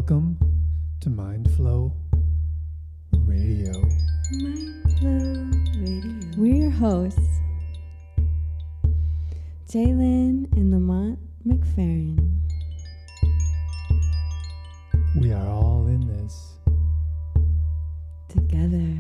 Welcome to Mindflow Radio. Mindflow Radio. We're your hosts, Jai Lynn and Lamont McPheron. We are all in this Together.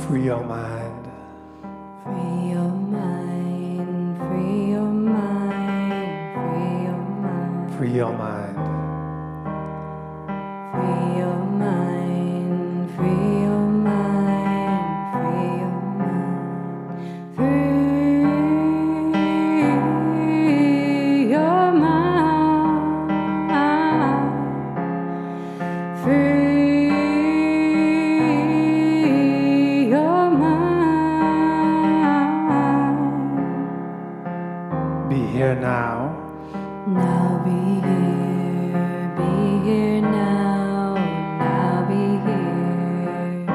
Free your mind. Free your mind, free your mind, free your mind. Free your mind. Free your mind, free your mind, free your mind. Free your mind. Free. Here now. Now be here now, now be here.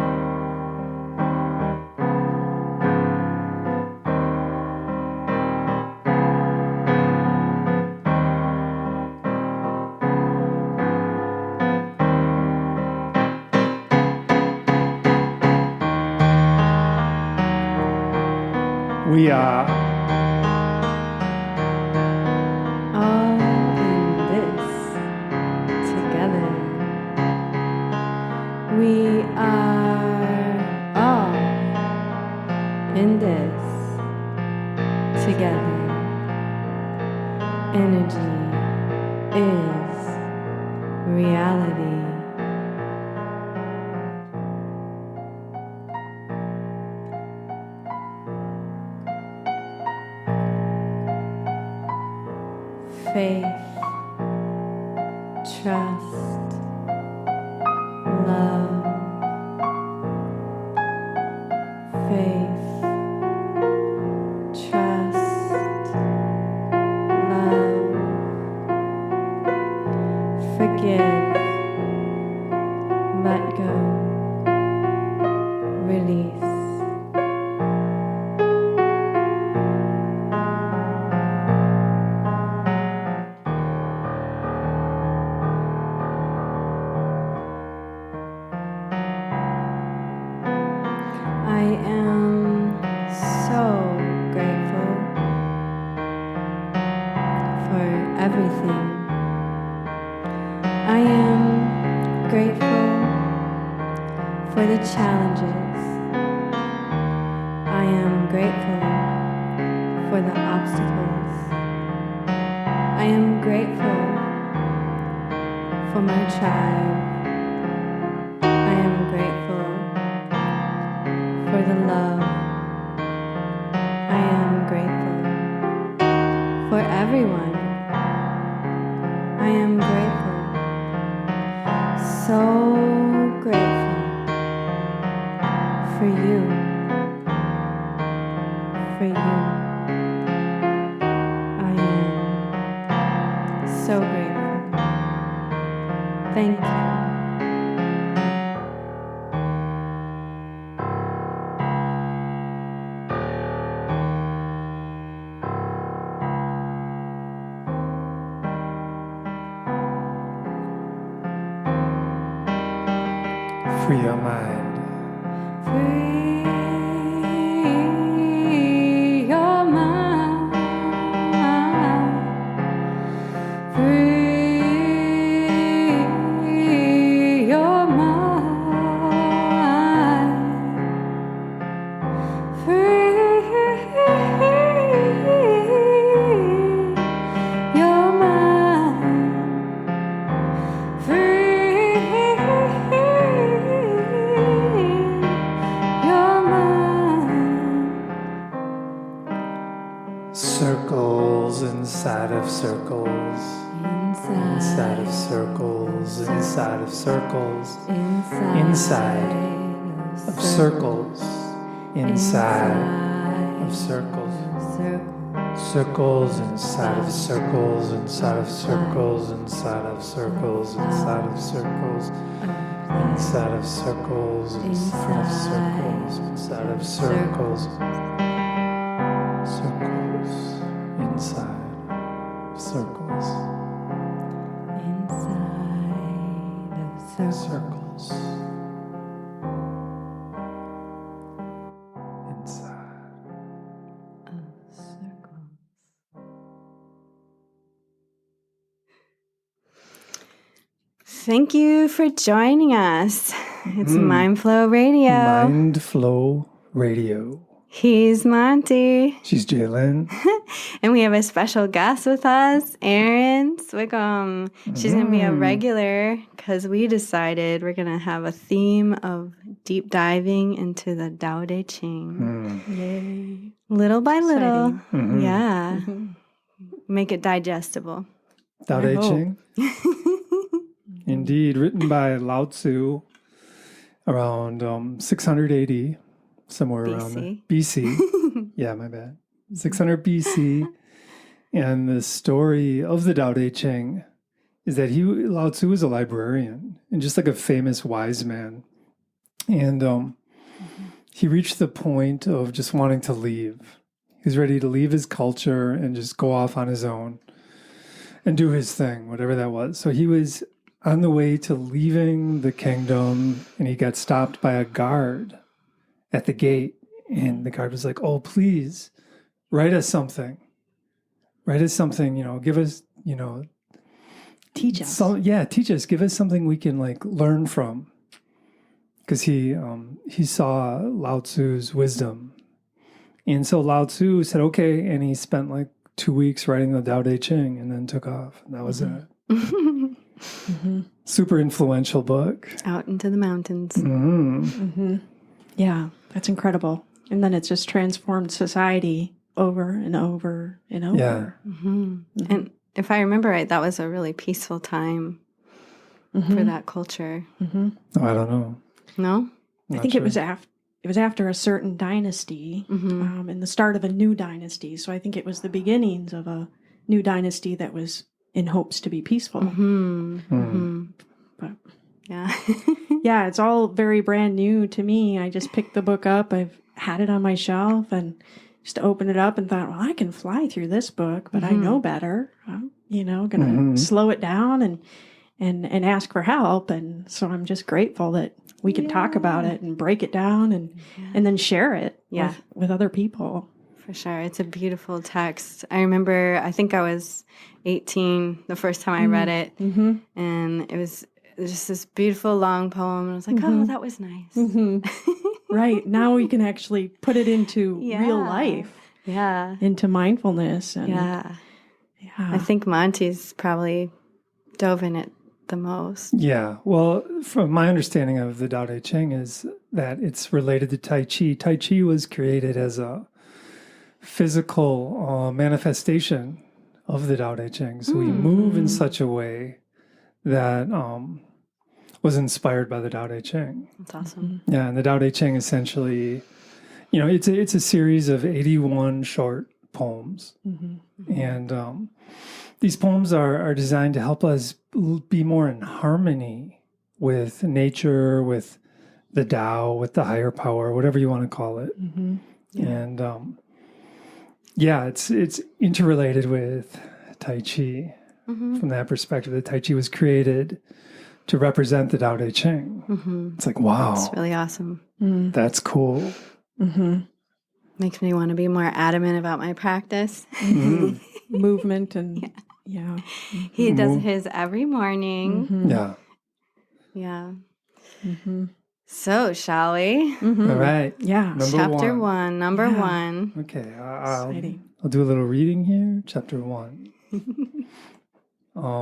We are We are all in this together. Energy is reality. Faith, trust, love. Faith, trust, love, forgive, let go, release. I am so grateful for everything. I am grateful for the challenges. I am grateful for the obstacles. I am grateful for my tribe. I am grateful for the love. I am grateful for everyone. I am grateful, so grateful for you, for you. I am so grateful. Thank you. Free your mind. Free your mind. Free your mind. Free your mind. Free. Circles inside of circles. Inside of circles. Inside of circles. Inside of circles inside of circles. Circles inside of circles, inside of circles, inside of circles, inside of circles, inside of circles, inside of circles, inside of circles, circles, inside circles, circles, inside. Thank you for joining us. It's Mindflow Radio. Mindflow Radio. He's Monty. She's Jai Lynn. And we have a special guest with us, Erin Swiggum. She's going to be a regular because we decided we're going to have a theme of deep diving into the Tao Te Ching. Yay. Little by little. Mhm. Yeah. Make it digestible. Tao Te Ching. Indeed, written by Lao Tzu around 600 AD, somewhere around there. BC. Yeah, my bad. 600 BC. And the story of the Tao Te Ching is that Lao Tzu was a librarian and just like a famous wise man. And he reached the point of just wanting to leave. He was ready to leave his culture and just go off on his own and do his thing, whatever that was. So he was on the way to leaving the kingdom, and he got stopped by a guard at the gate. And the guard was like, "Oh, please, write us something. Write us something, give us, Teach us. Teach us. Give us something we can learn from." Because he saw Lao Tzu's wisdom. And so Lao Tzu said, okay, and he spent 2 weeks writing the Tao Te Ching and then took off. And that was it. Super influential book. Out into the mountains. Yeah, that's incredible. And then it's just transformed society over and over and over. Yeah. And if I remember right, that was a really peaceful time for that culture. Oh, I don't know. No? I think it was after a certain dynasty and the start of a new dynasty. So I think it was the beginnings of a new dynasty that was in hopes to be peaceful. But Yeah. yeah, it's all very brand new to me. I just picked the book up. I've had it on my shelf and just opened it up and thought, well, I can fly through this book, but I know better. I'm, going to slow it down and ask for help. And so I'm just grateful that we can talk about it and break it down and then share it with other people. For sure. It's a beautiful text. I remember, I think I was 18 the first time I read it. And it was just this beautiful long poem. And I was like, oh, that was nice. Right. Now we can actually put it into real life. Yeah. Into mindfulness. And, yeah. I think Monty's probably dove in it the most. Yeah. Well, from my understanding of the Tao Te Ching is that it's related to Tai Chi. Tai Chi was created as a physical manifestation of the Tao Te Ching. So we move in such a way that was inspired by the Tao Te Ching. That's awesome. Yeah, and the Tao Te Ching essentially, it's a series of 81 short poems. And these poems are designed to help us be more in harmony with nature, with the Tao, with the higher power, whatever you want to call it. And it's interrelated with Tai Chi. From that perspective, the Tai Chi was created to represent the Tao Te Ching. It's like, wow. It's really awesome. That's cool. Makes me want to be more adamant about my practice. Movement and He does his every morning. Yeah. Yeah. So, shall we? All right. Yeah. Chapter one, number one. Okay. I'll do a little reading here. Chapter 1.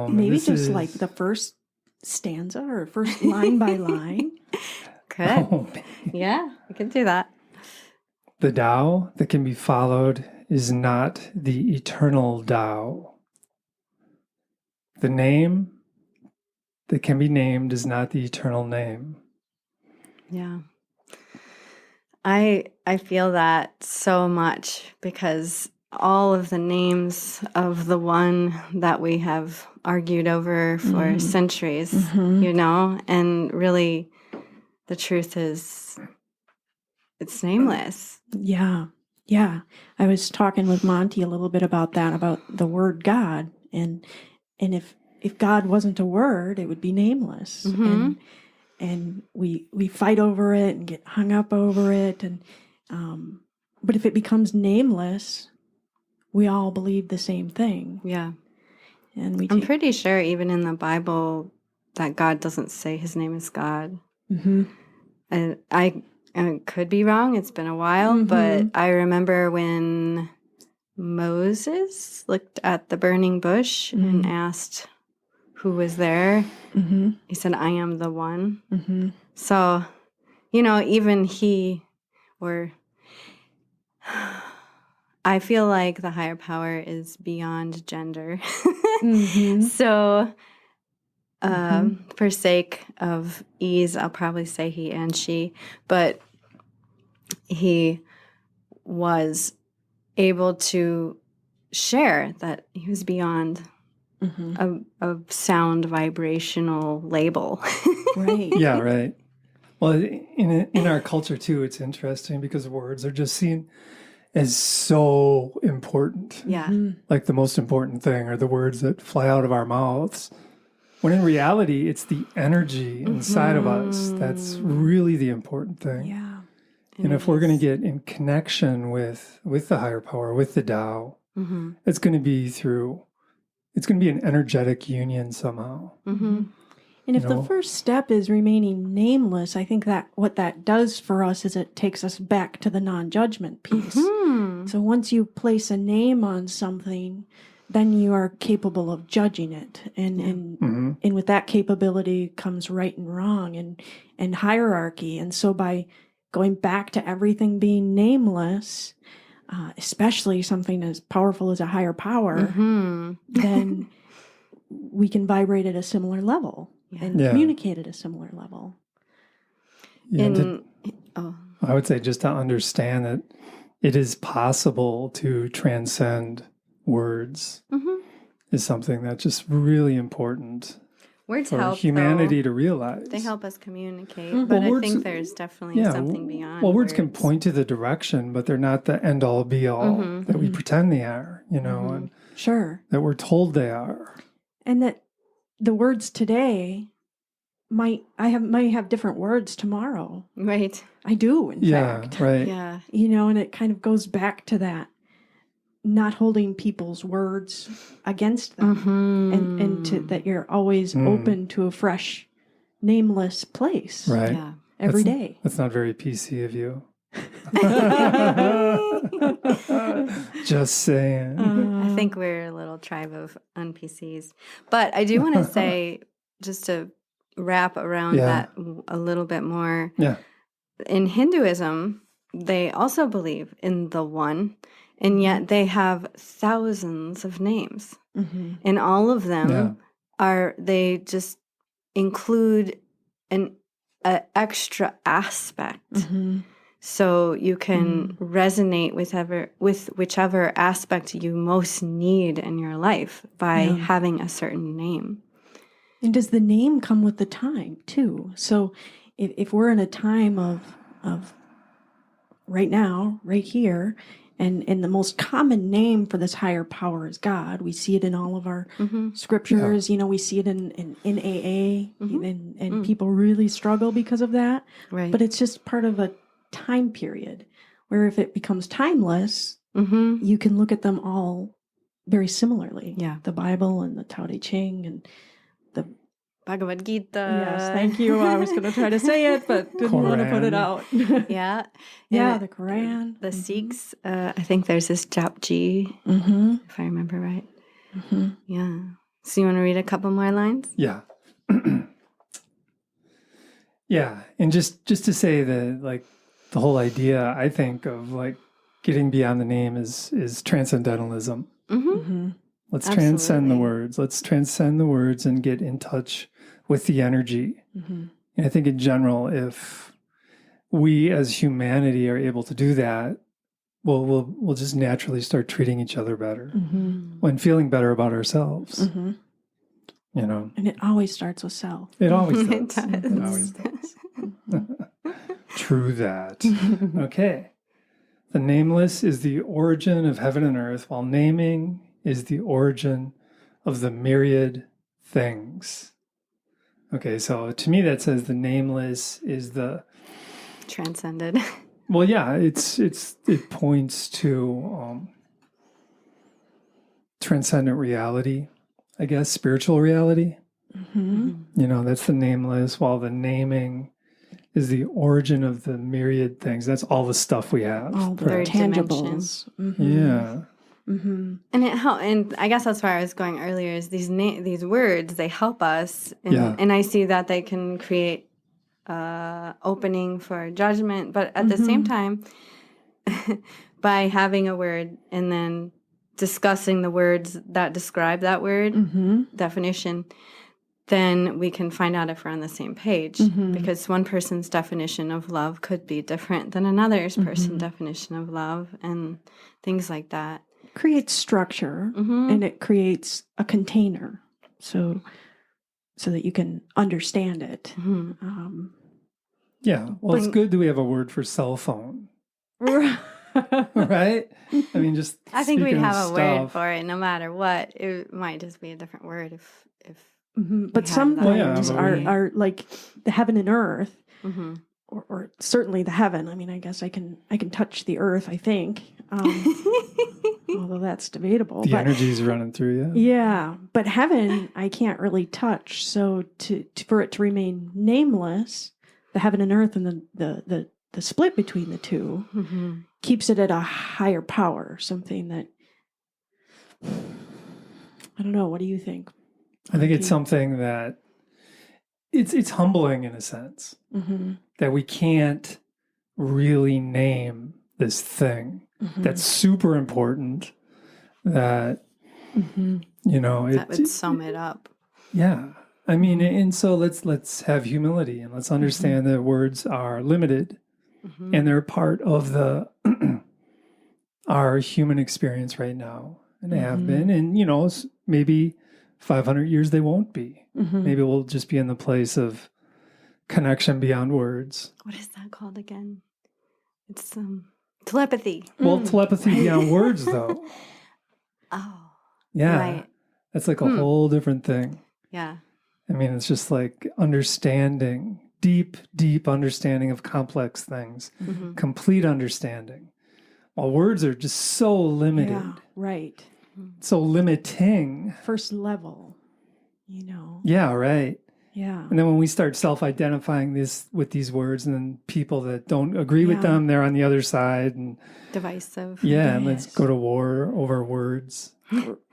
Maybe just like the first stanza or first line by line. Good. Oh, Yeah, we can do that. the Tao that can be followed is not the eternal Tao. The name that can be named is not the eternal name. Yeah. I feel that so much because all of the names of the one that we have argued over for centuries, you know, and really the truth is it's nameless. Yeah. Yeah. I was talking with Monty a little bit about that, about the word God. And if God wasn't a word, it would be nameless. And we fight over it and get hung up over it. And but if it becomes nameless, we all believe the same thing. Yeah. And I'm pretty sure even in the Bible that God doesn't say his name is God. And I could be wrong. It's been a while, but I remember when Moses looked at the burning bush and asked who was there. He said, I am the one. So, you know, even I feel like the higher power is beyond gender. So, for sake of ease, I'll probably say he and she, but he was able to share that he was beyond a sound vibrational label. Right. Yeah, right. Well, in our culture too, it's interesting because words are just seen as so important. Yeah. Like the most important thing are the words that fly out of our mouths. When in reality, it's the energy inside of us that's really the important thing. Yeah. And if we're going to get in connection with the higher power, with the Tao, it's going to be an energetic union somehow. And if the first step is remaining nameless, I think that what that does for us is it takes us back to the non-judgment piece. So once you place a name on something, then you are capable of judging it. And with that capability comes right and wrong and hierarchy. And so by going back to everything being nameless, especially something as powerful as a higher power, then we can vibrate at a similar level and communicate at a similar level. Yeah, I would say just to understand that it is possible to transcend words is something that's just really important Words for help humanity to realize. They help us communicate, but I think there's definitely something beyond. Well, words can point to the direction, but they're not the end all be all that we pretend they are, you know, and that we're told they are. And that the words today might have different words tomorrow. Right. I do, in fact. Right. Yeah. You know, and it kind of goes back to that, not holding people's words against them, and to that you're always open to a fresh, nameless place. Right. Yeah. Every day. That's not very PC of you. Just saying. I think we're a little tribe of un-PCs. But I do want to say, just to wrap around that a little bit more, in Hinduism, they also believe in the one, and yet they have thousands of names. And all of them they just include an extra aspect. So you can resonate with whichever aspect you most need in your life by having a certain name. And does the name come with the time too? So if we're in a time of right now, right here, and the most common name for this higher power is God. We see it in all of our scriptures. You know, we see it in AA, and people really struggle because of that. Right. But it's just part of a time period where if it becomes timeless, you can look at them all very similarly. Yeah. The Bible and the Tao Te Ching and the Bhagavad Gita. Yes, thank you. I was going to try to say it, but didn't want to put it out. Yeah. The Quran. The Sikhs, I think there's this Japji, if I remember right. Yeah. So you want to read a couple more lines? Yeah. Yeah. And just to say that, like, the whole idea, I think, of like getting beyond the name is transcendentalism. Let's transcend the words. Let's transcend the words and get in touch with the energy. And I think in general, if we as humanity are able to do that, we'll just naturally start treating each other better when feeling better about ourselves. You know, and it always starts with self. It always does. It does. It always does. True that. Okay. The nameless is the origin of heaven and earth, while naming is the origin of the myriad things. Okay, so to me that says the nameless is the transcended. Well, yeah, it points to transcendent reality, I guess, spiritual reality. You know, that's the nameless, while the naming is the origin of the myriad things. That's all the stuff we have. All the tangibles. Yeah. And I guess that's where I was going earlier. Is these words, they help us, and I see that they can create opening for judgment, but at the same time, by having a word and then discussing the words that describe that word definition, then we can find out if we're on the same page, because one person's definition of love could be different than another's person's definition of love, and things like that. Creates structure, and it creates a container so that you can understand it. Yeah, well, it's good that we have a word for cell phone. Right? I mean, just I think we'd have a stuff. word for it no matter what. It might just be a different word if but some things are like the heaven and earth, or certainly the heaven. I mean, I guess I can touch the earth, I think, although that's debatable. The energy's running through you. Yeah, but heaven I can't really touch. So for it to remain nameless, the heaven and earth and the split between the two keeps it at a higher power, something that I don't know. What do you think? I think it's something that it's humbling in a sense that we can't really name this thing that's super important. That you know, that would sum it up. Yeah. I mean, and so let's have humility and let's understand that words are limited and they're part of our human experience right now, and they have been, and you know, maybe 500 years they won't be. Maybe we'll just be in the place of connection beyond words. What is that called again? It's telepathy. Well, telepathy beyond words, though. Oh, yeah, right. That's like a whole different thing. Yeah. I mean, it's just like understanding, deep understanding of complex things, complete understanding. While words are just so limited. Yeah, right. So limiting. First level, you know. Yeah, right. Yeah. And then when we start self-identifying with these words, and then people that don't agree with them, they're on the other side. And divisive. Yeah, and let's go to war over words.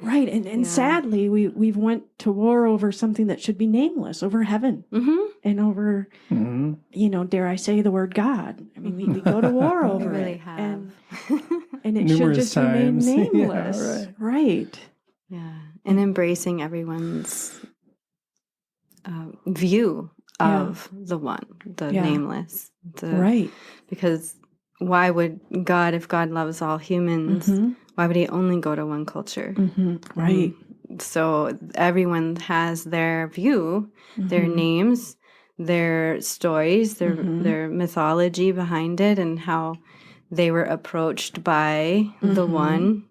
Right, and sadly, we've went to war over something that should be nameless, over heaven, and over, you know, dare I say the word God. I mean, we go to war over really it, have. and it Numerous should just times. remain nameless. Yeah, right. Yeah, and embracing everyone's view of the one, the nameless. Right. Because why would God, if God loves all humans, why would he only go to one culture? Right. So everyone has their view, their names, their stories, their mythology behind it, and how they were approached by the one.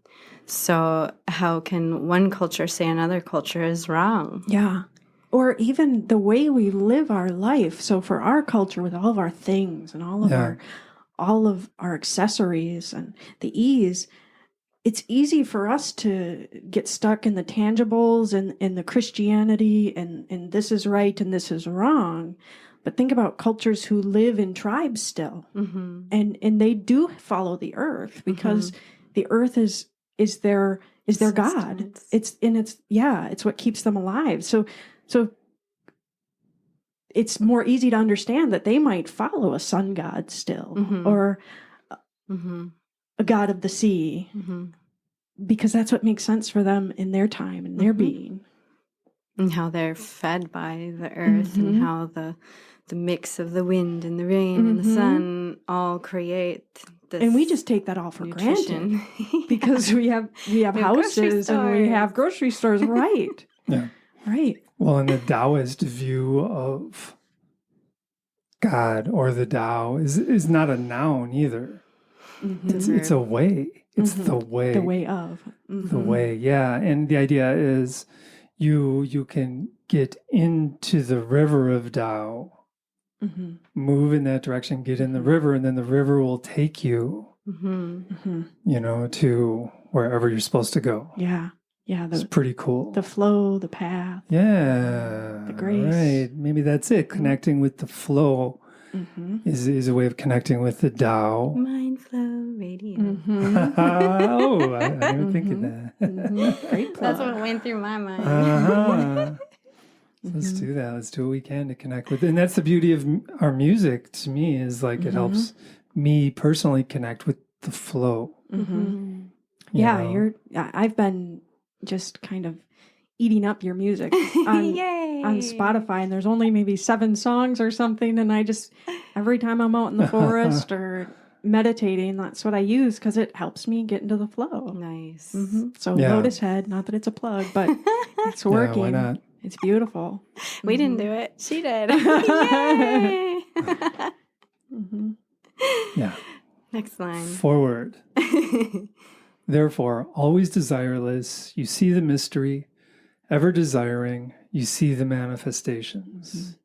So how can one culture say another culture is wrong? Yeah. Or even the way we live our life. So for our culture, with all of our things and all of our accessories and the ease, it's easy for us to get stuck in the tangibles and the Christianity and this is right and this is wrong. But think about cultures who live in tribes still, and they do follow the earth because the earth is their God. It's what keeps them alive. So it's more easy to understand that they might follow a sun god still, or a god of the sea, because that's what makes sense for them in their time and their being. And how they're fed by the earth, and how the the mix of the wind and the rain and the sun all create this. And we just take that all for granted because we have houses and we have grocery stores, right? Yeah. Right. Well, in the Taoist view of God or the Tao is not a noun either. It's a way. It's the way. The way of. The way, yeah. And the idea is you can get into the river of Tao, move in that direction, get in the river, and then the river will take you, to wherever you're supposed to go. Yeah. Yeah. It's pretty cool. The flow, the path. Yeah. The grace. Right. Maybe that's it. Connecting with the flow is a way of connecting with the Tao. Mindflow radio. Oh, I didn't think of that. Great plug. That's what went through my mind. Let's do that. Let's do what we can to connect with it. And that's the beauty of our music to me is like it helps me personally connect with the flow. You know? I've been just kind of eating up your music on Spotify, and there's only maybe 7 songs or something, and I just every time I'm out in the forest or meditating, that's what I use because it helps me get into the flow. Nice. So Lotus Head, not that it's a plug, but it's working. Why not? It's beautiful. We didn't do it. She did. Yay! Yeah. Next line. Forward. Therefore, always desireless, you see the mystery, ever desiring, you see the manifestations.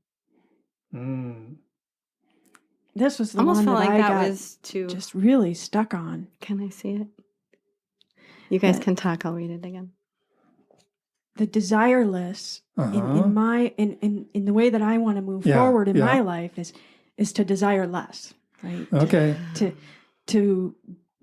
This was the almost one felt that like I got was too. just really stuck on. Can I see it? You guys can talk. I'll read it again. The desireless in my in the way that I want to move forward in my life is to desire less, right? Okay. To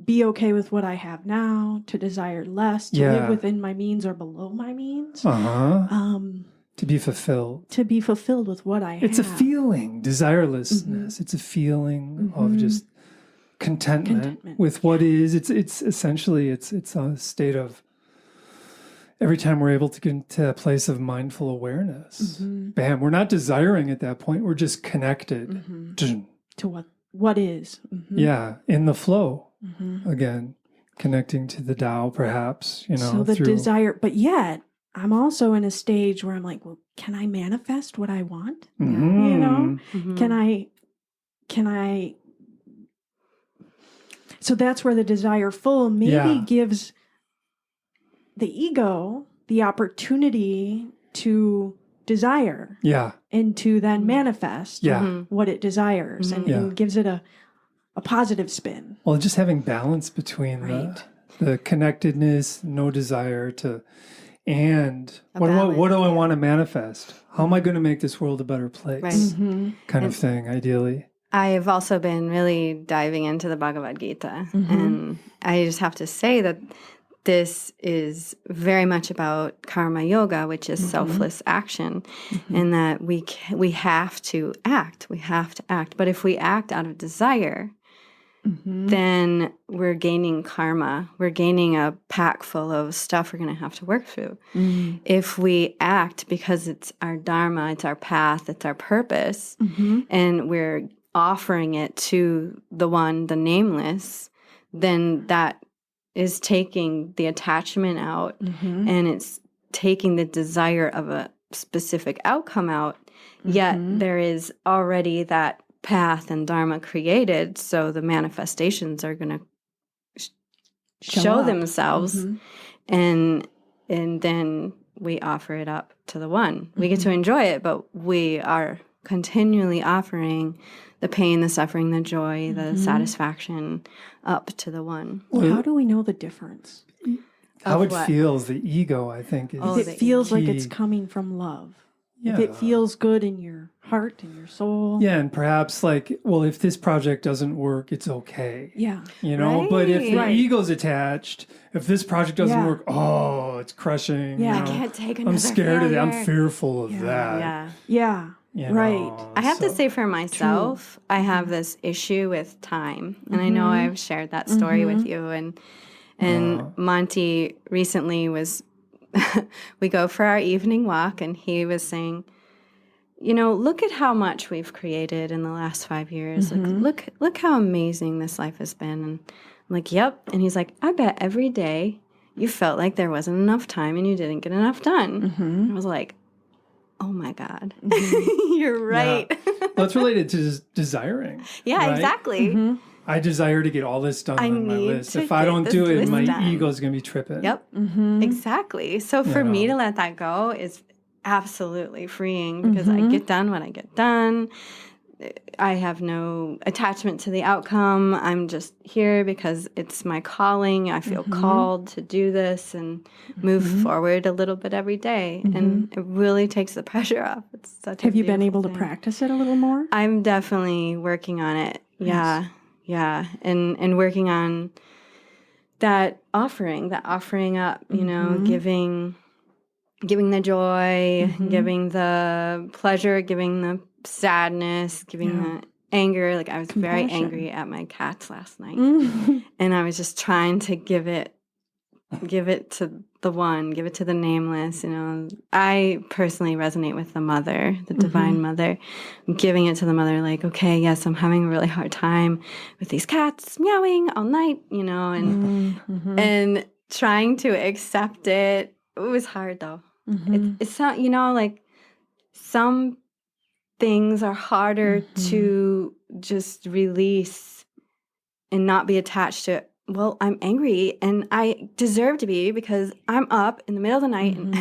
be okay with what I have now, to desire less, to live within my means or below my means. To be fulfilled. To be fulfilled with what I have. It's a feeling, desirelessness. It's a feeling of just contentment with what is. It's essentially it's a state of every time we're able to get into a place of mindful awareness. Bam, we're not desiring at that point. We're just connected to what is. Yeah, in the flow. Again, connecting to the Tao, perhaps, So the desire, but yet I'm also in a stage where I'm like, well, can I manifest what I want? Can I? So that's where the desire full maybe gives the ego the opportunity to desire. And to then manifest what it desires and gives it a positive spin. Well, just having balance between the connectedness, no desire to, and what do I want to manifest? How am I going to make this world a better place? Kind of thing, ideally. I have also been really diving into the Bhagavad Gita. And I just have to say that this is very much about karma yoga, which is selfless action, and that we have to act. We have to act. But if we act out of desire, then we're gaining karma. We're gaining a pack full of stuff we're going to have to work through. If we act because it's our dharma, it's our path, it's our purpose, and we're offering it to the one, the nameless, then that is taking the attachment out and it's taking the desire of a specific outcome out. Yet there is already that path and dharma created, so the manifestations are going to show themselves, and then we offer it up to the one. We get to enjoy it, but we are continually offering the pain, the suffering, the joy, the satisfaction up to the one. Well, how do we know the difference? How it feels, the ego, I think, is if it feels like it's coming from love. If it feels good in your heart and your soul. Yeah, and perhaps if this project doesn't work, it's okay. Yeah. But if the ego's attached, if this project doesn't work, it's crushing. Yeah. I can't take another I'm scared of failure. that. I'm fearful of that. Yeah. Right. I have to say for myself, I have this issue with time. And I know I've shared that story with you. And Monty recently was... we go for our evening walk, and he was saying, look at how much we've created in the last 5 years. Look how amazing this life has been. And I'm like, yep. And he's like, I bet every day you felt like there wasn't enough time and you didn't get enough done. And I was like, oh my God, you're right. Yeah. Well, it's related to just desiring. Yeah, right? Exactly. I desire to get all this done on my list. If I don't do it, my ego is going to be tripping. Yep, exactly. So for me to let that go is absolutely freeing because I get done when I get done. I have no attachment to the outcome. I'm just here because it's my calling. I feel called to do this and move forward a little bit every day. And it really takes the pressure off. It's such Have you been able to practice it a little more? I'm definitely working on it. Yeah. Yeah. And working on that offering up, giving the joy, giving the pleasure, giving the sadness, giving the anger. Like I was very angry at my cats last night. And I was just trying to give it to the one, give it to the nameless. I personally resonate with the mother, the divine mother. I'm giving it to the mother like, okay, yes, I'm having a really hard time with these cats meowing all night, and trying to accept it. It was hard though. It's not, like some things are harder to just release and not be attached to. Well, I'm angry and I deserve to be because I'm up in the middle of the night. And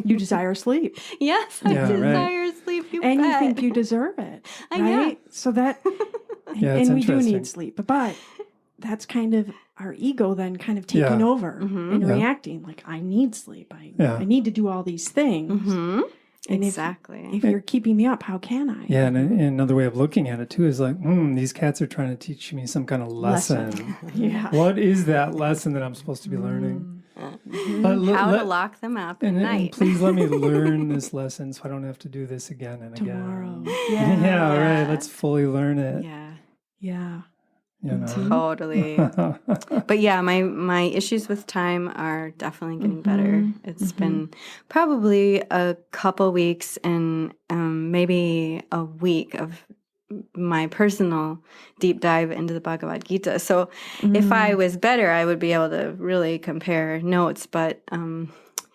you desire sleep. Yes, I desire sleep. You think you deserve it. I know. So that, and we do need sleep. But that's kind of our ego then kind of taking over and reacting like, I need sleep. I need to do all these things. And exactly. If you're keeping me up, how can I? Yeah, and another way of looking at it too is like, these cats are trying to teach me some kind of lesson. What is that lesson that I'm supposed to be learning? How to lock them up at night. And please let me learn this lesson so I don't have to do this again and Tomorrow. again. Yeah, right. Let's fully learn it. Yeah. Totally. But yeah, my issues with time are definitely getting better. It's been probably a couple weeks and maybe a week of my personal deep dive into the Bhagavad Gita. So if I was better, I would be able to really compare notes, but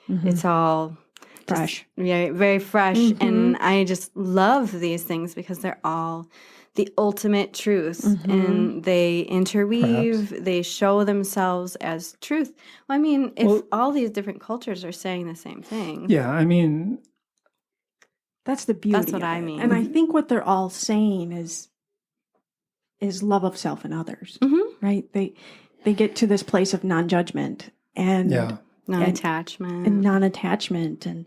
it's all fresh. Very fresh. And I just love these things because they're all the ultimate truth, and they interweave, they show themselves as truth. Well, I mean, if all these different cultures are saying the same thing. Yeah, I mean, that's the beauty. That's what I mean. And I think what they're all saying is love of self and others, right? They get to this place of non-judgment and non-attachment. And non-attachment, and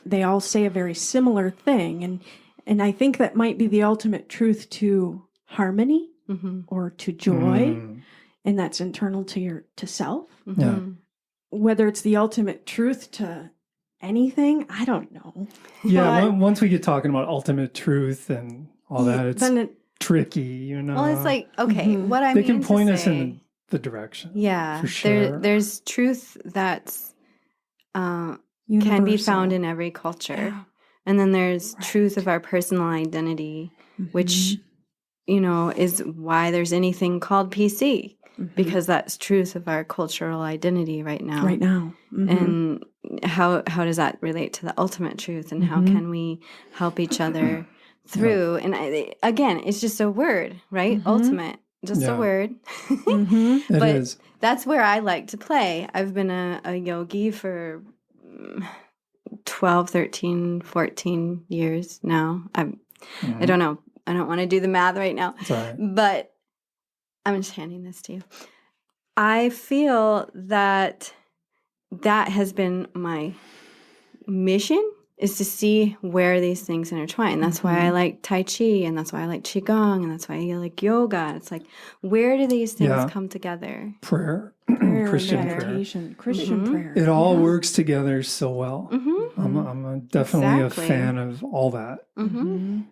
they all say a very similar thing, and I think that might be the ultimate truth to harmony or to joy, and that's internal to self. Yeah. Whether it's the ultimate truth to anything, I don't know. Yeah, once we get talking about ultimate truth and all that, it's tricky, Well, it's like, okay, what I mean they can point to us say, in the direction. Yeah, for sure. There's truth that's can be found in every culture. Yeah. And then there's truth of our personal identity, which, is why there's anything called PC, because that's truth of our cultural identity right now. Right now. And how does that relate to the ultimate truth, and how can we help each other through? And again, it's just a word, right? Ultimate, just a word. It is. That's where I like to play. I've been a yogi for 12, 13, 14 years now. I don't know. I don't want to do the math right now. That's all right. But I'm just handing this to you. I feel that has been my mission, is to see where these things intertwine. That's why I like Tai Chi, and that's why I like Qigong, and that's why I like yoga. It's like, where do these things come together? Prayer. Christian meditation, Christian prayer. It all works together so well. I'm definitely a fan of all that. And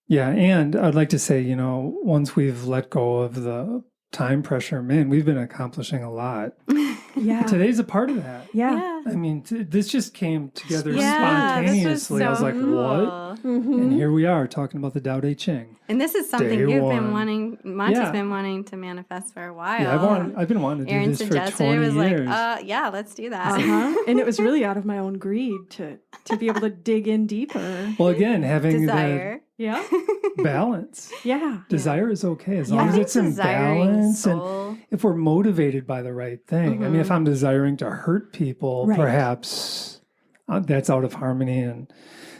and I'd like to say, once we've let go of the time pressure, man, we've been accomplishing a lot. Yeah. Today's a part of that. Yeah. I mean, this just came together Yeah, this was spontaneously. I was so like, cool. what? Mm-hmm. And here we are talking about the Tao Te Ching. And this is something Day you've one. been wanting, Monty's Yeah. been wanting to manifest for a while. Yeah, I've been wanting to do Erin this for suggested 20 it was years. like, yeah, let's do that. And it was really out of my own greed to be able to dig in deeper. Well, again, having Desire. Yeah. that balance. Yeah. Desire is okay as Yeah. long I as think it's in desiring balance soul. and if we're motivated by the right thing. I mean, if I'm desiring to hurt people, Right. perhaps that's out of harmony and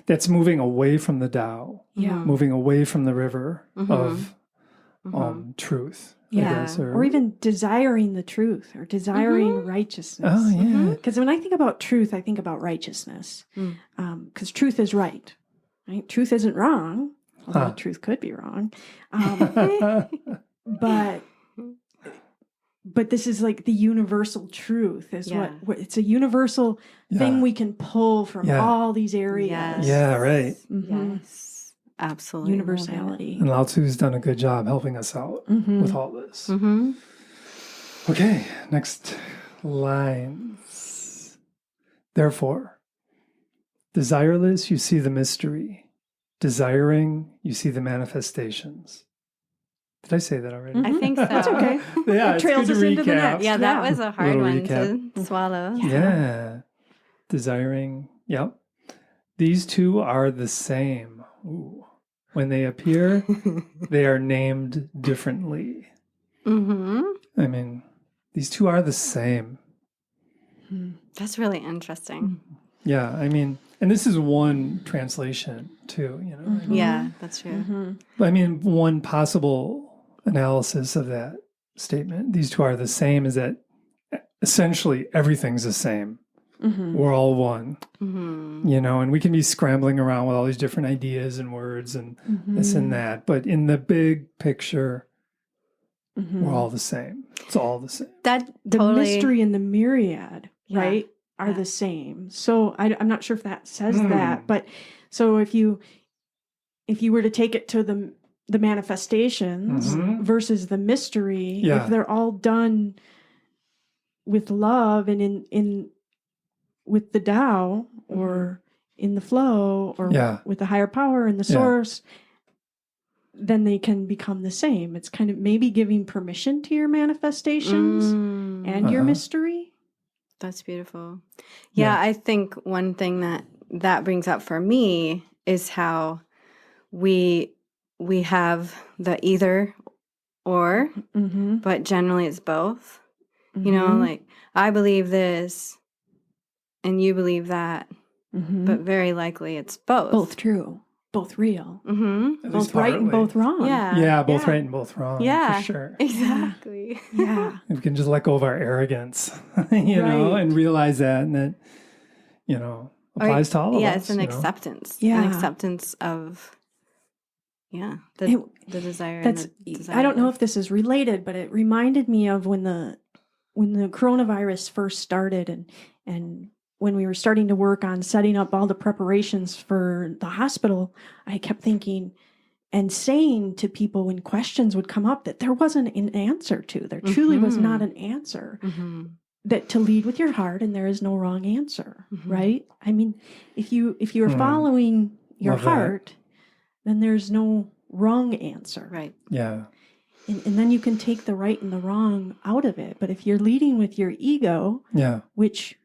that's moving away from the Tao, Yeah. moving away from the river of truth. I Yeah. guess, Or even desiring the truth or desiring righteousness. Oh, yeah. Because when I think about truth, I think about righteousness. Because truth is right. Truth isn't wrong, although truth could be wrong. But this is like the universal truth is what it's a universal thing we can pull from all these areas. Yes. Yeah, right. Yes. Absolutely. Universality. And Lao Tzu's done a good job helping us out with all this. Okay, next lines. Therefore, desireless, you see the mystery. Desiring, you see the manifestations. Did I say that already? I think so. That's okay. Yeah, it's Trails good us to into the recap. next. Yeah, that was a hard Little one recap. to swallow. Yeah. Desiring, yep. These two are the same. Ooh. When they appear, they are named differently. I mean, these two are the same. That's really interesting. Yeah, I mean, and this is one translation too, you know. Yeah, that's true. I mean, one possible analysis of that statement, these two are the same, is that essentially everything's the same. We're all one, you know, and we can be scrambling around with all these different ideas and words and this and that. But in the big picture, we're all the same. It's all the same. That The totally, mystery and the myriad, Yeah. right, are Yeah. the same. So I'm not sure if that says that, but so if you were to take it to the manifestations versus the mystery, if they're all done with love and in with the Tao or in the flow or with the higher power and the source, then they can become the same. It's kind of maybe giving permission to your manifestations and your mystery. That's beautiful. Yeah, I think one thing that brings up for me is how we have the either or, but generally it's both. You know, like I believe this and you believe that, but very likely it's both. Both true, both real, At least both right and partly. both wrong. Yeah. Both right and both wrong. Yeah. For sure. Exactly. Yeah. We can just let go of our arrogance, you know, and realize that, and that, you know, applies to all of us. Yeah, it's an you know? acceptance. Yeah. An acceptance of, the desire. That's. And the desire. I don't know if this is related, but it reminded me of when the coronavirus first started, and when we were starting to work on setting up all the preparations for the hospital. I kept thinking and saying to people when questions would come up that there wasn't an answer to. There truly was not an answer. That to lead with your heart, and there is no wrong answer, right? I mean, if you are following your Love that. heart, then there's no wrong answer. Right. Yeah. And then you can take the right and the wrong out of it. But if you're leading with your ego, which,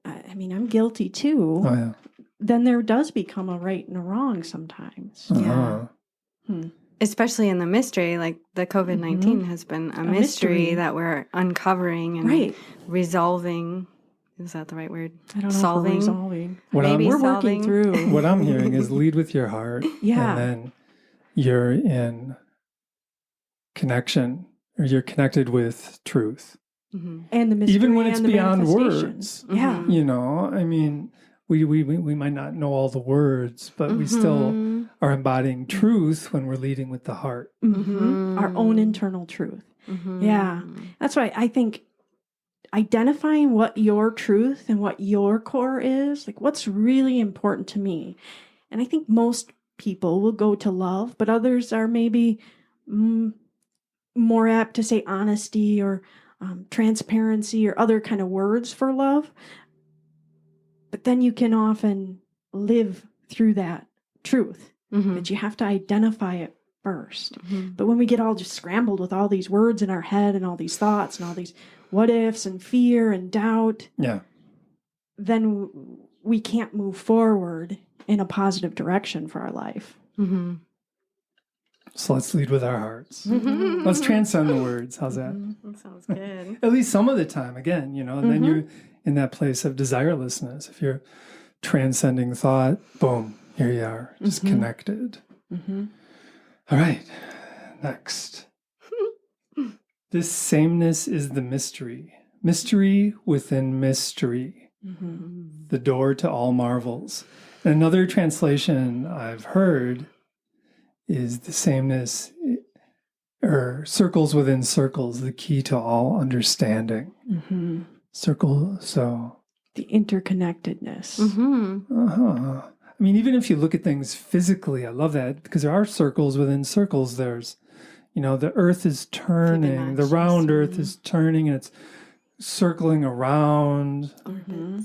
I mean, I'm guilty too, Oh, yeah. then there does become a right and a wrong sometimes. Uh-huh. Especially in the mystery, like the COVID-19 has been a mystery that we're uncovering and resolving. Is that the right word? I don't know Solving. if we're resolving. Maybe We're solving. working through. What I'm hearing is lead with your heart. Yeah. And then you're in connection, or you're connected with truth. And the mystery Even when it's and the beyond manifestations. words. Yeah. You know, I mean, we might not know all the words, but we still are embodying truth when we're leading with the heart. Our own internal truth. Yeah. That's why I think identifying what your truth and what your core is, like what's really important to me. And I think most people will go to love, but others are maybe more apt to say honesty or transparency, or other kind of words for love. But then you can often live through that truth, but you have to identify it first. But when we get all just scrambled with all these words in our head and all these thoughts and all these what ifs and fear and doubt, then we can't move forward in a positive direction for our life. So let's lead with our hearts. Let's transcend the words. How's that? That sounds good. At least some of the time, again, and then you're in that place of desirelessness. If you're transcending thought, boom, here you are, just connected. All right, next. This sameness is the mystery. Mystery within mystery. The door to all marvels. And another translation I've heard is the sameness, or circles within circles, the key to all understanding. Circle, so the interconnectedness. I mean, even if you look at things physically, I love that, because there are circles within circles. There's, the earth is turning, the round earth is turning, and it's circling around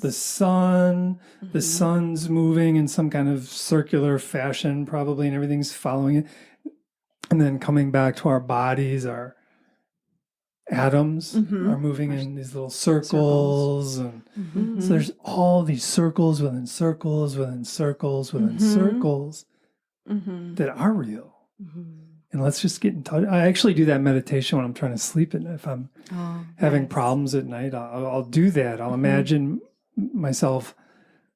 the sun. The sun's moving in some kind of circular fashion, probably, and everything's following it. And then coming back to our bodies, our atoms are moving in these little circles. And so there's all these circles within circles within circles within circles that are real. And let's just get in touch. I actually do that meditation when I'm trying to sleep at night. If I'm having problems at night, I'll do that. I'll imagine myself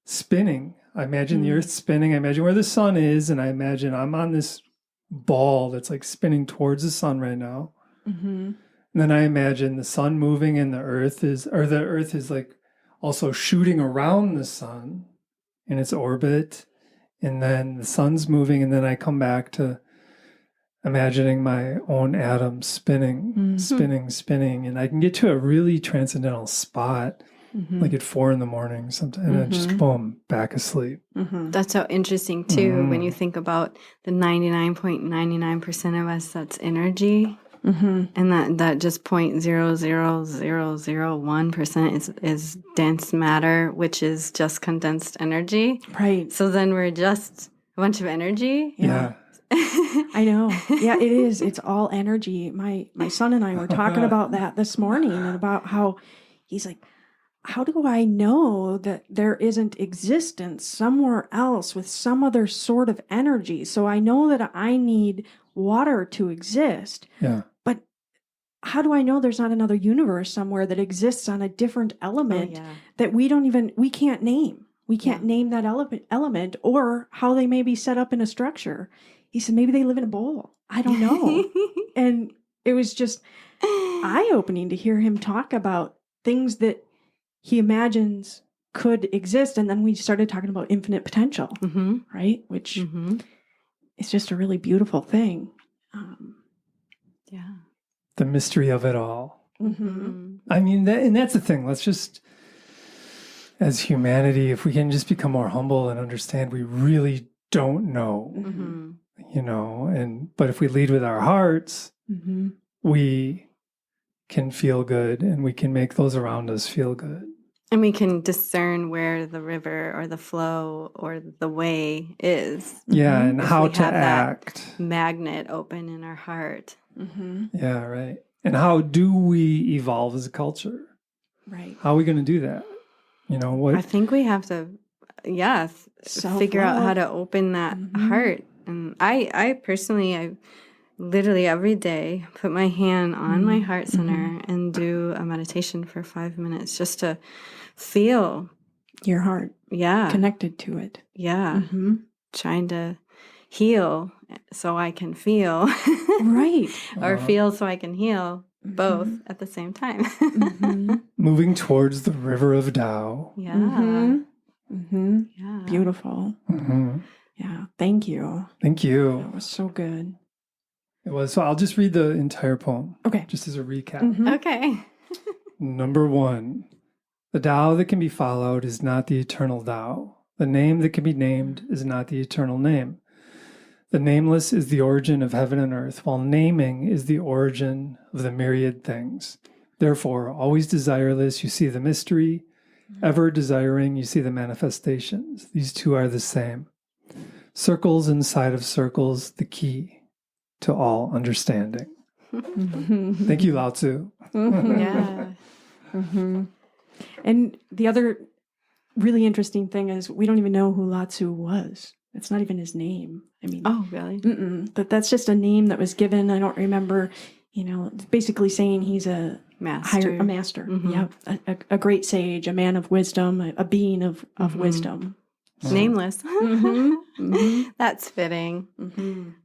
spinning. I imagine the earth spinning. I imagine where the sun is. And I imagine I'm on this ball that's like spinning towards the sun right now. And then I imagine the sun moving and the earth is like also shooting around the sun in its orbit. And then the sun's moving. And then I come back to imagining my own atoms spinning. And I can get to a really transcendental spot, like at 4 a.m. sometimes, and then just boom, back asleep. That's so interesting too, when you think about the 99.99% of us that's energy. And that just 0.00001% is dense matter, which is just condensed energy. Right. So then we're just a bunch of energy. Yeah. I know. Yeah, it is. It's all energy. My son and I were talking about that this morning, and about how he's like, how do I know that there isn't existence somewhere else with some other sort of energy? So I know that I need water to exist. Yeah. But how do I know there's not another universe somewhere that exists on a different element that we can't name? We can't name that element or how they may be set up in a structure. He said, maybe they live in a bowl. I don't know. And it was just eye-opening to hear him talk about things that he imagines could exist. And then we started talking about infinite potential, right? Which is just a really beautiful thing. The mystery of it all. I mean, that's the thing. Let's just, as humanity, if we can just become more humble and understand we really don't know, but if we lead with our hearts, we can feel good, and we can make those around us feel good. And we can discern where the river or the flow or the way is. Yeah, and how to act. That magnet open in our heart. Yeah, right. And how do we evolve as a culture? Right. How are we going to do that? What? I think we have to, figure out how to open that heart. And I personally, literally every day put my hand on my heart center and do a meditation for 5 minutes just to feel your heart. Yeah. Connected to it. Yeah. Trying to heal so I can feel. Right. Or feel so I can heal. Both at the same time. Moving towards the river of Tao. Yeah. Yeah. Beautiful. Yeah. Thank you. Thank you. That was so good. It was. So I'll just read the entire poem. Okay. Just as a recap. Okay. Number 1. The Tao that can be followed is not the eternal Tao. The name that can be named is not the eternal name. The nameless is the origin of heaven and earth, while naming is the origin of the myriad things. Therefore, always desireless, you see the mystery. Ever desiring, you see the manifestations. These two are the same. Circles inside of circles, the key to all understanding. Thank you, Lao Tzu. Yeah. And the other really interesting thing is we don't even know who Lao Tzu was. It's not even his name. I mean, Oh, really? That's just a name that was given. I don't remember, it's basically saying he's a Master. a master. Yeah. A great sage, a man of wisdom, a being of wisdom. Nameless. That's fitting.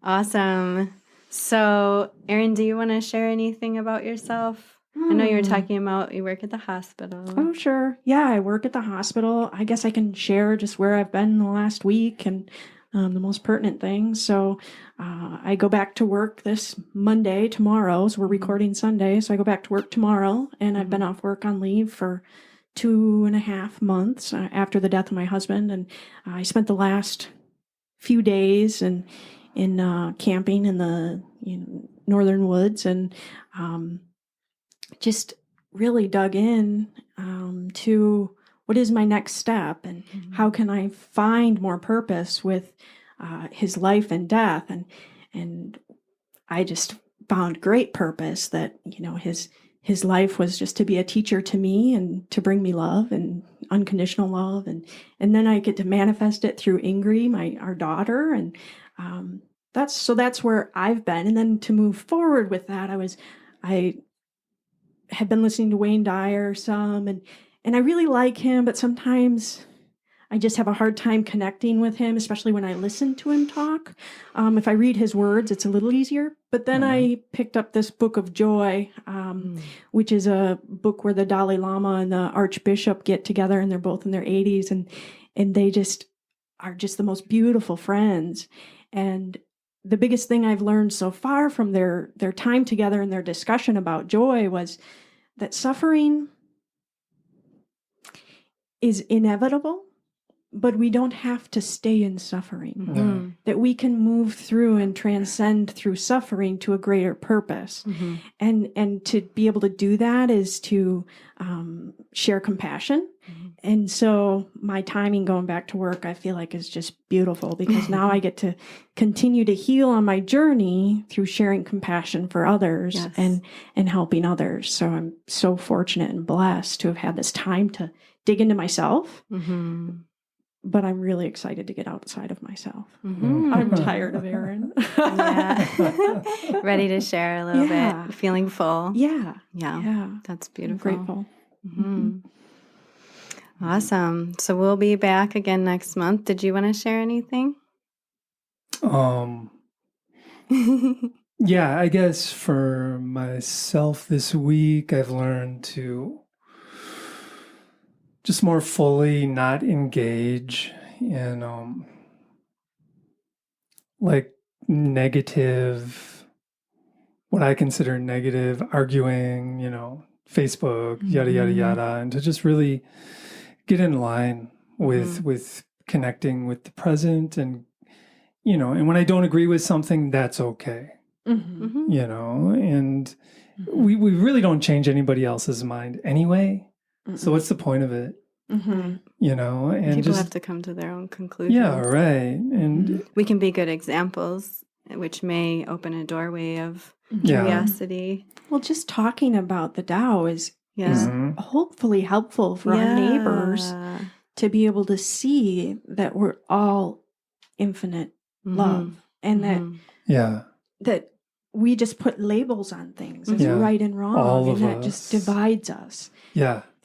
Awesome. So, Erin, do you want to share anything about yourself? I know you were talking about you work at the hospital. Oh, sure. Yeah, I work at the hospital. I guess I can share just where I've been the last week and the most pertinent things. So I go back to work this Monday, tomorrow. So we're recording Sunday. So I go back to work tomorrow. And I've been off work on leave for 2.5 months after the death of my husband. And I spent the last few days in camping in the northern woods and just really dug in to what is my next step and how can I find more purpose with his life and death. And I just found great purpose that, his life was just to be a teacher to me and to bring me love and unconditional love. And then I get to manifest it through Ingrid, our daughter. And that's where I've been. And then to move forward with that, I had been listening to Wayne Dyer some, and I really like him, but sometimes I just have a hard time connecting with him, especially when I listen to him talk. If I read his words, it's a little easier. But then I picked up this book of joy, which is a book where the Dalai Lama and the Archbishop get together, and they're both in their 80s, and they just are just the most beautiful friends. And the biggest thing I've learned so far from their time together and their discussion about joy was that suffering is inevitable, but we don't have to stay in suffering. That we can move through and transcend through suffering to a greater purpose. And to be able to do that is to share compassion. And so my timing going back to work, I feel like is just beautiful because now I get to continue to heal on my journey through sharing compassion for others and helping others. So I'm so fortunate and blessed to have had this time to dig into myself. But I'm really excited to get outside of myself. I'm tired of Erin. Ready to share a little bit, feeling full. Yeah. That's beautiful. I'm grateful. Awesome. So we'll be back again next month. Did you want to share anything? Yeah, I guess for myself this week, I've learned to just more fully not engage in like negative, what I consider negative arguing, Facebook, yada, yada, yada, and to just really get in line with connecting with the present and when I don't agree with something, that's okay. And we really don't change anybody else's mind anyway. So what's the point of it? And people just have to come to their own conclusions. Yeah, right. And we can be good examples, which may open a doorway of curiosity. Well, just talking about the Tao is hopefully helpful for our neighbors to be able to see that we're all infinite love and that we just put labels on things as right and wrong, all and that us just divides us.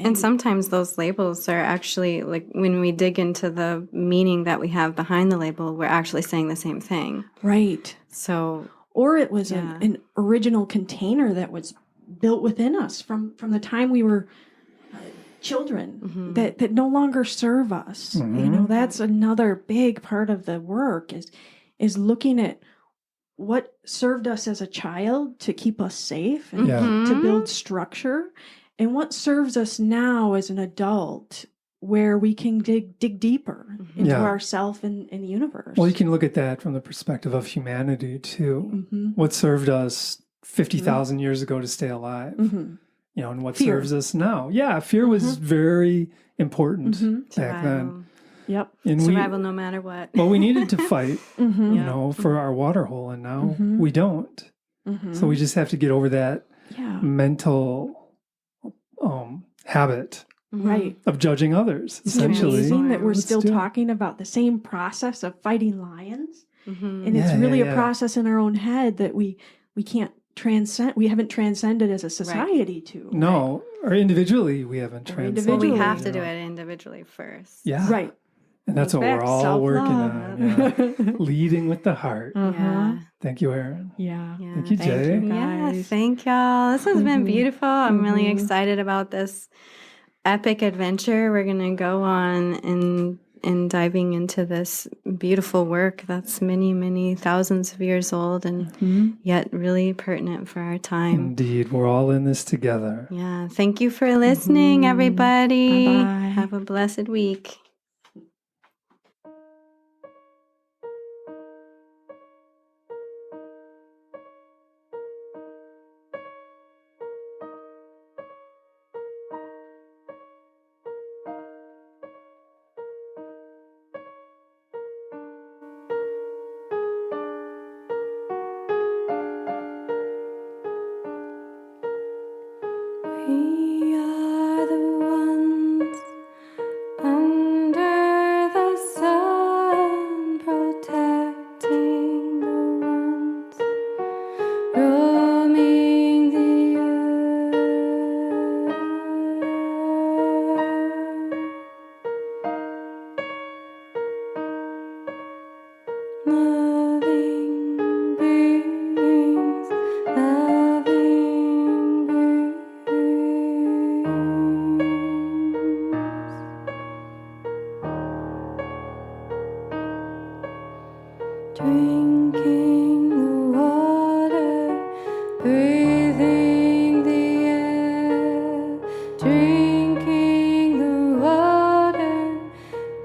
And sometimes those labels are actually, like, when we dig into the meaning that we have behind the label, we're actually saying the same thing. Right. So, or it was an original container that was built within us from the time we were children that no longer serve us. That's another big part of the work is looking at what served us as a child to keep us safe and to build structure, and what serves us now as an adult where we can dig deeper into ourself and the universe. Well, you can look at that from the perspective of humanity too. What served us 50,000 years ago to stay alive and what Fear. serves us now. Yeah, fear was very important back then. Yep. And Survival no matter what. Well, we needed to fight, Mm-hmm. for our water hole, and now we don't. So we just have to get over that mental habit Right. of judging others, essentially. It's amazing that we're Let's still do it. talking about the same process of fighting lions. Mm-hmm. And it's really a process in our own head that we can't transcend. We haven't transcended as a society to. No, or individually we haven't transcended. Well, we individually, have to do it individually first. Yeah. Right. And that's what we're all working on. Leading with the heart. Yeah. Thank you, Erin. Yeah. Thank you, Jay. Yeah, guys. thank y'all. This has been beautiful. I'm really excited about this epic adventure we're going to go on and diving into this beautiful work that's many, many thousands of years old and yet really pertinent for our time. Indeed. We're all in this together. Yeah. Thank you for listening, everybody. Bye-bye. Have a blessed week. We are the ones under the sun, protecting the ones roaming the earth. Loving beings, loving beings. Drinking the water, breathing the air. Drinking the water,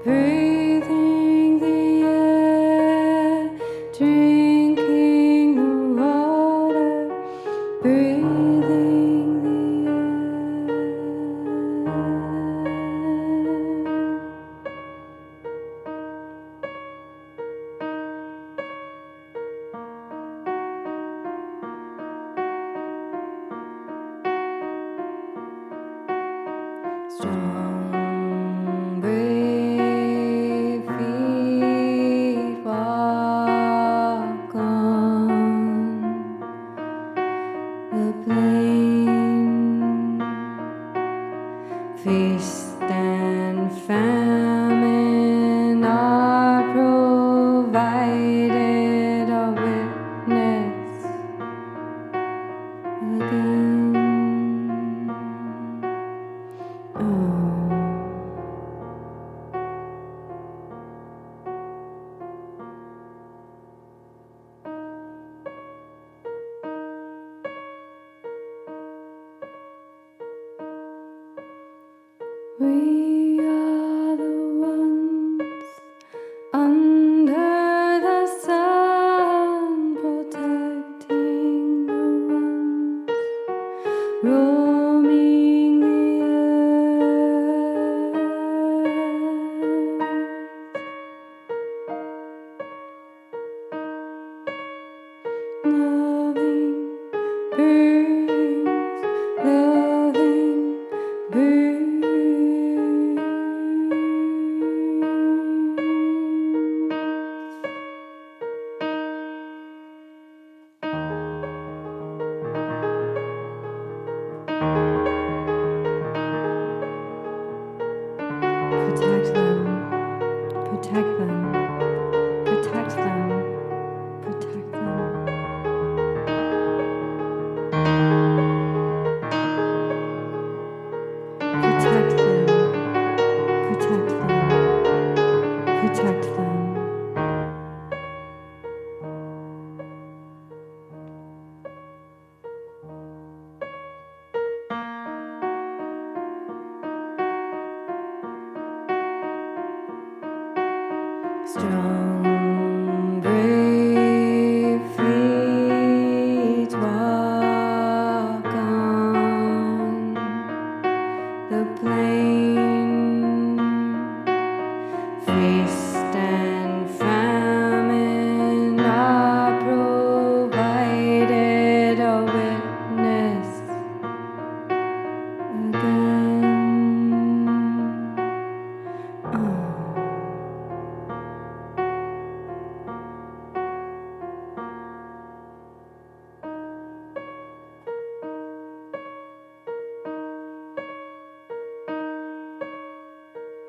breathing the air. Drinking the water, breathing the air. Strong, brave feet walk on the plain. Feast and famine are provided a witness again. We are the ones under the sun, protecting the ones roaming the earth. Loving beings, loving beings. Protect them, protect them, protect them, protect them. Protect them, protect them, protect them. Strong,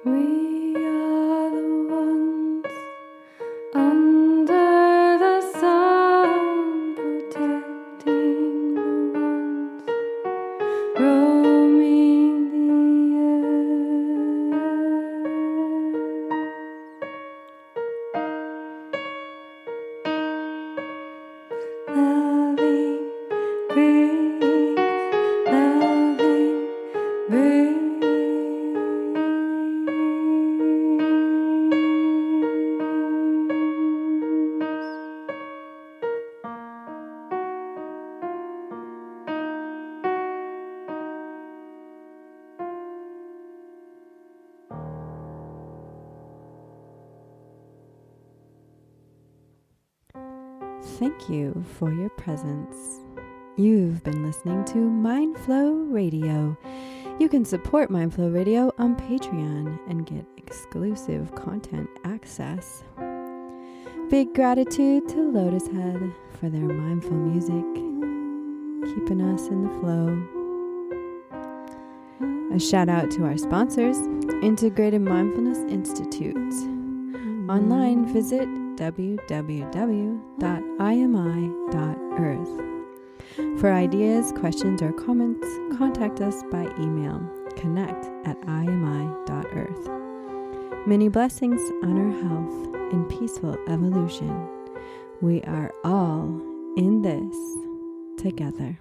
We are the ones under the sun, protecting the ones roaming the earth. Loving breeze, loving breeze. Thank you for your presence. You've been listening to Mindflow Radio. You can support Mindflow Radio on Patreon and get exclusive content access. Big gratitude to Lotus Head for their mindful music, keeping us in the flow. A shout out to our sponsors, Integrated Mindfulness Institute. Online, visit www.imi.earth. For ideas, questions, or comments, contact us by email, connect@imi.earth. Many blessings on our health and peaceful evolution. We are all in this together.